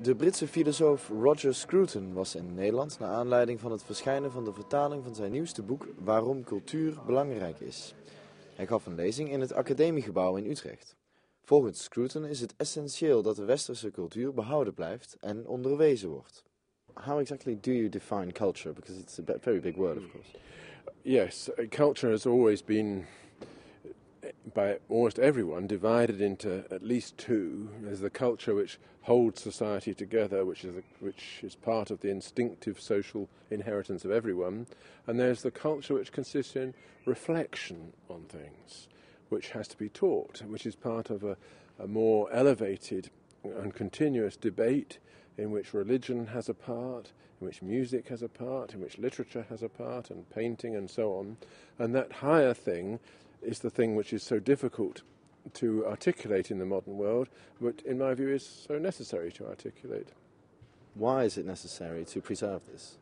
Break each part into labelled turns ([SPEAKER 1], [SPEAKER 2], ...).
[SPEAKER 1] De Britse filosoof Roger Scruton was in Nederland naar aanleiding van het verschijnen van de vertaling van zijn nieuwste boek Waarom Cultuur belangrijk is. Hij gaf een lezing in het Academiegebouw in Utrecht. Volgens Scruton is het essentieel dat de westerse cultuur behouden blijft en onderwezen wordt. How exactly do you define culture? Because it's a very big word, of course.
[SPEAKER 2] Yes, culture has always been, by almost everyone, divided into at least two. There's the culture which holds society together, which is part of the instinctive social inheritance of everyone, and there's the culture which consists in reflection on things, which has to be taught, which is part of a more elevated and continuous debate in which religion has a part, in which music has a part, in which literature has a part, and painting and so on. And that higher thing is the thing which is so difficult to articulate in the modern world, but in my view is so necessary to articulate.
[SPEAKER 1] Why is it necessary to preserve this?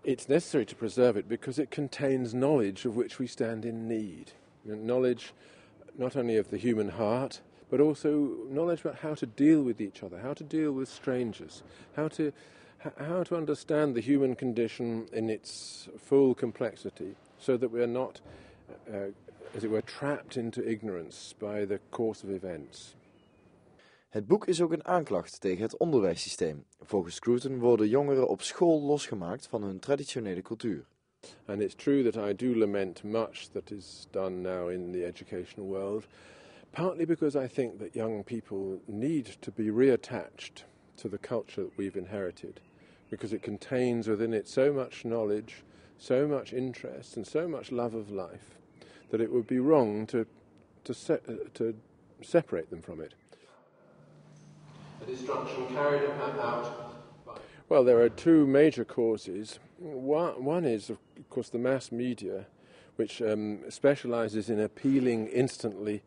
[SPEAKER 2] It's necessary to preserve it because it contains knowledge of which we stand in need. Knowledge not only of the human heart, but also knowledge about how to deal with each other, how to deal with strangers, how to understand the human condition in its full complexity, so that we are not, as it were, trapped into ignorance by the course of events.
[SPEAKER 1] Het boek is ook een aanklacht tegen het onderwijssysteem. Volgens Scruton worden jongeren op school losgemaakt van hun traditionele cultuur.
[SPEAKER 2] And it's true that I do lament much that is done now in the educational world, partly because I think that young people need to be reattached to the culture that we've inherited, because it contains within it so much knowledge, so much interest, and so much love of life, that it would be wrong to separate them from it. The destruction carried out. Well, there are two major causes. One is, of course, the mass media, which specializes in appealing instantly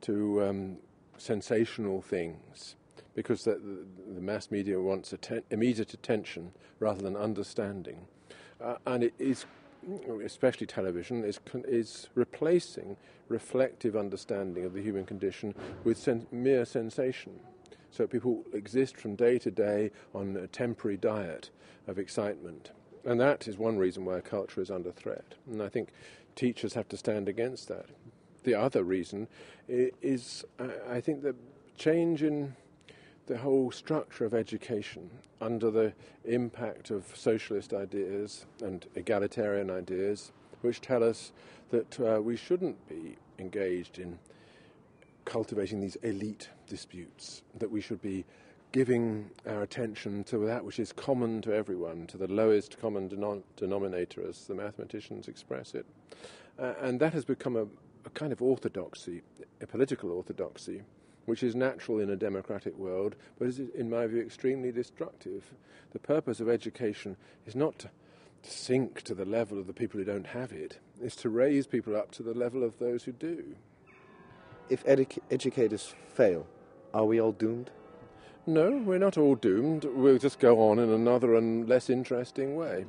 [SPEAKER 2] to sensational things, because the mass media wants immediate attention rather than understanding. And it is, especially television, is replacing reflective understanding of the human condition with mere sensation. So people exist from day to day on a temporary diet of excitement. And that is one reason why culture is under threat. And I think teachers have to stand against that. The other reason is, I think, the change in the whole structure of education under the impact of socialist ideas and egalitarian ideas, which tell us that we shouldn't be engaged in cultivating these elite disputes, that we should be giving our attention to that which is common to everyone, to the lowest common denominator, as the mathematicians express it. And that has become a kind of orthodoxy, a political orthodoxy, which is natural in a democratic world, but is, in my view, extremely destructive. The purpose of education is not to sink to the level of the people who don't have it, it's to raise people up to the level of those who do.
[SPEAKER 1] If educators fail, are we all doomed?
[SPEAKER 2] No, we're not all doomed. We'll just go on in another and less interesting way.